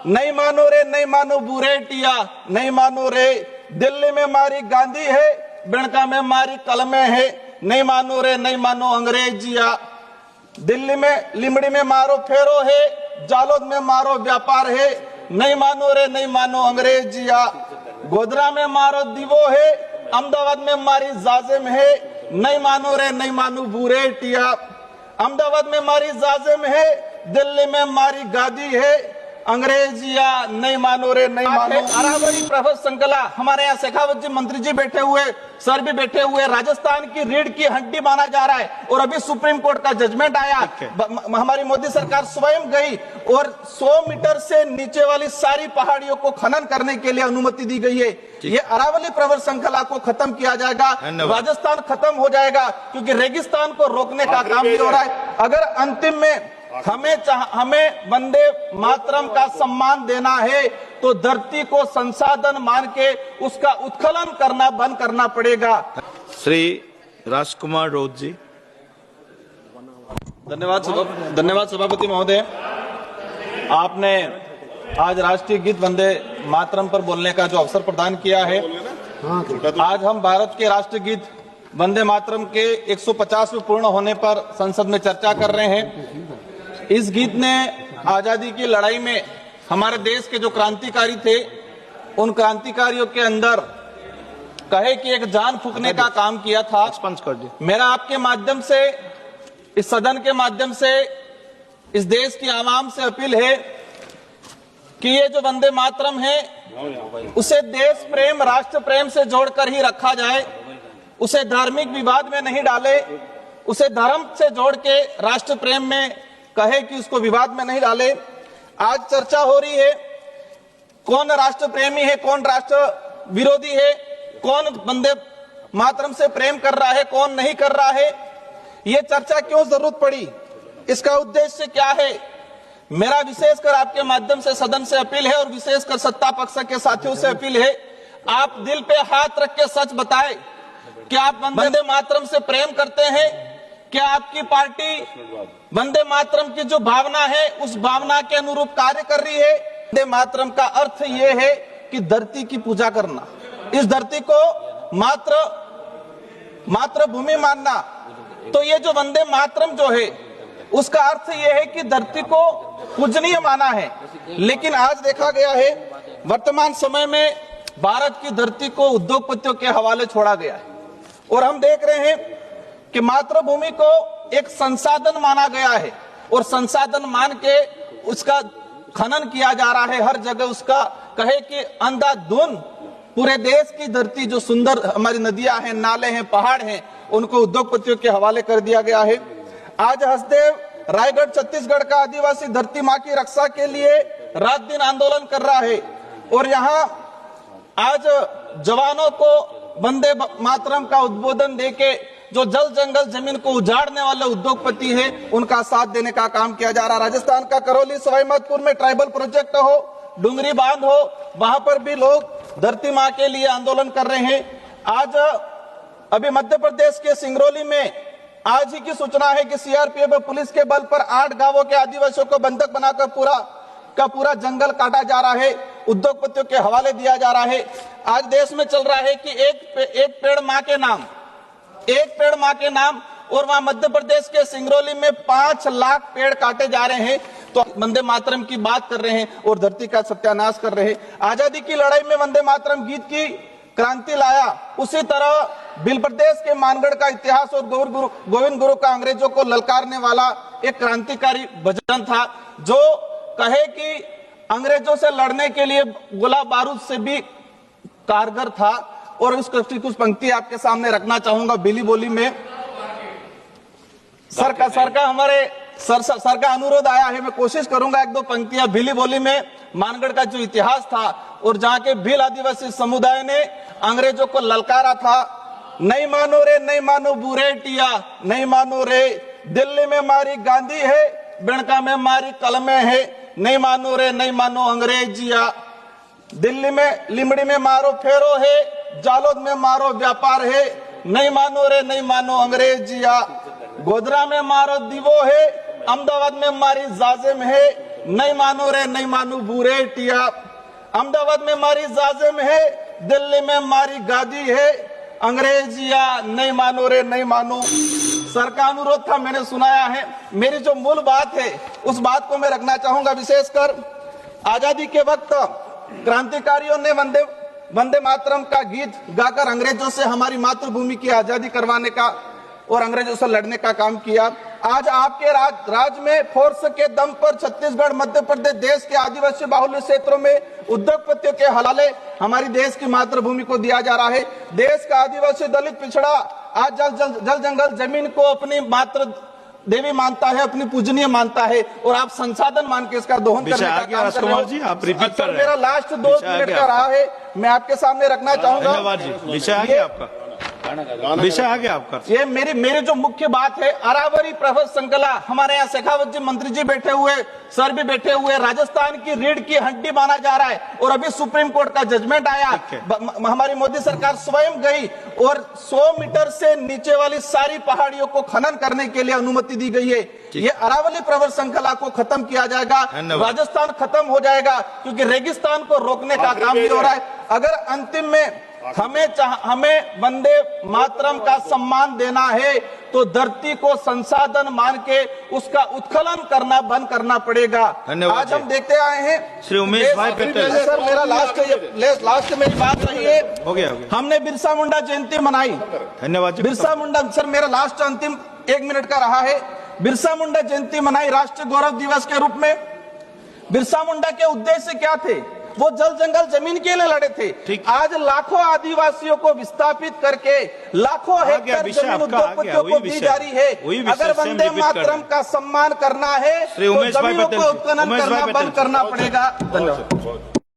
नहीं मानो रे नहीं मानो बुरेटिया, नहीं मानो रे दिल्ली में मारी गांधी है, बिणका में मारी कलमे है, नहीं मानो रे नहीं मानो अंग्रेजिया। दिल्ली में लिमड़ी में मारो फेरो है, जालोद में मारो व्यापार है, नहीं मानो रे नहीं मानो अंग्रेजिया। गोधरा में मारो दीवो है, अहमदाबाद में मारी जाजिम है, नहीं मानो रे नहीं मानो बुरेटिया। अहमदाबाद में मारी जाजिम है, दिल्ली में मारी गादी है, अंग्रेजिया, नहीं मानो रे नहीं मानो। अरावली प्रभा संकला, हमारे यहाँ शेखावत जी मंत्री जी बैठे हुए, सर भी बैठे हुए। राजस्थान की रीढ़ की हड्डी माना जा रहा है और अभी सुप्रीम कोर्ट का जजमेंट आया। हमारी मोदी सरकार स्वयं गई और 100 मीटर से नीचे वाली सारी पहाड़ियों को खनन करने के लिए अनुमति दी गई है। ये अरावली प्रवर श्रृंखला को खत्म किया जाएगा, राजस्थान खत्म हो जाएगा, क्योंकि रेगिस्तान को रोकने का काम भी हो रहा है। अगर अंतिम में हमें वंदे मातरम का सम्मान देना है तो धरती को संसाधन मान के उसका उत्खनन करना बंद करना पड़ेगा। श्री राजकुमार राउत जी। धन्यवाद सभापति महोदय। आपने आज राष्ट्रीय गीत वंदे मातरम पर बोलने का जो अवसर प्रदान किया है। आज हम भारत के राष्ट्रीय गीत वंदे मातरम के 150वें पूर्ण होने पर संसद में चर्चा कर रहे हैं। इस गीत ने आजादी की लड़ाई में हमारे देश के जो क्रांतिकारी थे, उन क्रांतिकारियों के अंदर कहे कि एक जान फूंकने का काम किया था। मेरा आपके माध्यम से, इस सदन के माध्यम से इस देश की आवाम से अपील है कि ये जो वंदे मातरम है उसे देश प्रेम, राष्ट्र प्रेम से जोड़कर ही रखा जाए, उसे धार्मिक विवाद में नहीं डाले, उसे धर्म से जोड़ के राष्ट्र प्रेम में कहे कि उसको विवाद में नहीं डाले। आज चर्चा हो रही है कौन राष्ट्र प्रेमी है, कौन राष्ट्र विरोधी है, कौन वंदे मातरम से प्रेम कर रहा है, कौन नहीं कर रहा है। ये चर्चा क्यों जरूरत पड़ी, इसका उद्देश्य क्या है। मेरा विशेषकर आपके माध्यम से सदन से अपील है और विशेषकर सत्ता पक्ष के साथियों से अपील है, आप दिल पे हाथ रख के सच बताएं कि आप वंदे मातरम से प्रेम करते हैं। क्या आपकी पार्टी वंदे मातरम की जो भावना है उस भावना के अनुरूप कार्य कर रही है। वंदे मातरम का अर्थ ये है कि धरती की पूजा करना, इस धरती को मात्र भूमि मानना। तो ये जो वंदे मातरम जो है उसका अर्थ ये है कि धरती को पूजनीय माना है। लेकिन आज देखा गया है वर्तमान समय में भारत की धरती को उद्योगपतियों के हवाले छोड़ा गया है और हम देख रहे हैं कि मातृभूमि को एक संसाधन माना गया है और संसाधन मान के उसका खनन किया जा रहा है। हर जगह उसका कहे कि अंधाधुंध पूरे देश की धरती जो सुंदर हमारी नदियां हैं, नाले हैं, पहाड़ हैं, उनको उद्योगपतियों के हवाले कर दिया गया है। आज हसदेव रायगढ़ छत्तीसगढ़ का आदिवासी धरती माँ की रक्षा के लिए रात दिन आंदोलन कर रहा है और यहाँ आज जवानों को वंदे मातरम का उद्बोधन देके जो जल जंगल जमीन को उजाड़ने वाले उद्योगपति हैं उनका साथ देने का काम किया जा रहा है। राजस्थान का करौली सवाई माधोपुर में ट्राइबल प्रोजेक्ट हो, डुंगरी बांध हो, वहां पर भी लोग धरती माँ के लिए आंदोलन कर रहे हैं। आज अभी मध्य प्रदेश के सिंगरौली में आज ही की सूचना है कि सीआरपीएफ पुलिस के बल पर 8 गांवों के आदिवासियों को बंधक बनाकर पूरा जंगल काटा जा रहा है, उद्योगपतियों के हवाले दिया जा रहा है। आज देश में चल रहा है कि एक पेड़ माँ के नाम, एक पेड़ माँ के नाम, और वहां मध्य प्रदेश के सिंगरौली में 5 लाख पेड़ काटे जा रहे हैं। तो वंदे मातरम की बात कर रहे हैं और धरती का सत्यानाश कर रहे हैं। आजादी की लड़ाई में वंदे मातरम गीत की क्रांति लाया, उसी तरह भील प्रदेश के मानगढ़ का इतिहास और गोविंद गुरु का अंग्रेजों को ललकारने वाला एक क्रांतिकारी भजन था जो कहे कि अंग्रेजों से लड़ने के लिए गोला बारूद से भी कारगर था। और उसकी कुछ पंक्ति आपके सामने रखना चाहूंगा भीली बोली में। सर का हमारे सर का अनुरोध आया है, मैं कोशिश करूंगा 1-2 पंक्तियां भीली बोली में मानगढ़ का जो इतिहास था और जहां के भील आदिवासी समुदाय ने अंग्रेजों को ललकारा था। नहीं मानो रे नहीं मानो बुरेटिया, नहीं मानो रे दिल्ली में मारी गांधी है, बिणका में मारी कलमे है, नहीं मानो रे नहीं मानो अंग्रेजिया। दिल्ली में लिमड़ी में मारो फेरो है, जालोद में मारो व्यापार है, नहीं मानो रे नहीं मानो अंग्रेजिया। गोधरा में मारो दीवो है, अहमदाबाद में मारी जाजिम है, नहीं मानो रे नहीं मानो बूरे टिया, अहमदाबाद में मारी जाजिम है, दिल्ली में मारी गादी है, अंग्रेजिया नहीं मानो रे नहीं मानो। सर का अनुरोध था, मैंने सुनाया है। मेरी जो मूल बात है उस बात को मैं रखना चाहूंगा। विशेषकर आजादी के वक्त क्रांतिकारियों ने वंदे मातरम का गीत गाकर अंग्रेजों से हमारी मातृभूमि की आजादी करवाने का और अंग्रेजों से लड़ने का काम किया। आज आपके राज में फोर्स के दम पर छत्तीसगढ़, मध्य प्रदेश, देश के आदिवासी बाहुल्य क्षेत्रों में उद्योगपतियों के हवाले हमारी देश की मातृभूमि को दिया जा रहा है। देश का आदिवासी दलित पिछड़ा आज जल जंगल जमीन को अपनी मातृ देवी मानता है, अपनी पूजनीय मानता है, और आप संसाधन मान के इसका दोहन करने का काम कर रहे हो। जी, आप रिपीट कर रहे हैं। मेरा लास्ट 2 मिनट का रहा है, मैं आपके सामने रखना चाहूंगा। धन्यवाद जी, विषय आ गया आपका, विषय आ गया आपका। ये मेरी जो मुख्य बात है, अरावरी प्रभा श्रृंखला, हमारे यहाँ शेखावत जी मंत्री जी बैठे हुए, सर भी बैठे हुए, राजस्थान की रीढ़ की हड्डी माना जा रहा है, और अभी सुप्रीम कोर्ट का जजमेंट आया। हमारी मोदी सरकार स्वयं गई और 100 मीटर से नीचे वाली सारी पहाड़ियों को खनन करने के लिए अनुमति दी गई है। ये अरावली प्रवर श्रृंखला को खत्म किया जाएगा, राजस्थान खत्म हो जाएगा, क्योंकि रेगिस्तान को रोकने का काम भी हो रहा है। अगर अंतिम में हमें वंदे मातरम का सम्मान देना है तो धरती को संसाधन मान के उसका उत्खनन करना बंद करना पड़ेगा। आज हम देखते आए हैं श्री उमेश भाई पटेल। सर मेरा लास्ट मेरी बात रही है। हो गया। हमने बिरसा मुंडा जयंती मनाई। धन्यवाद जी। बिरसा मुंडा, सर मेरा लास्ट अंतिम 1 मिनट का रहा है। बिरसा मुंडा जयंती मनाई राष्ट्रीय गौरव दिवस के रूप में। बिरसा मुंडा के उद्देश्य क्या थे? वो जल जंगल जमीन के लिए लड़े थे। आज लाखों आदिवासियों को विस्थापित करके लाखों हेक्टेयर जमीन उद्योगपतियों को दी जा रही है। अगर वंदे मातरम का सम्मान करना है तो जमीनों को उत्खनन करना बंद करना पड़ेगा। धन्यवाद।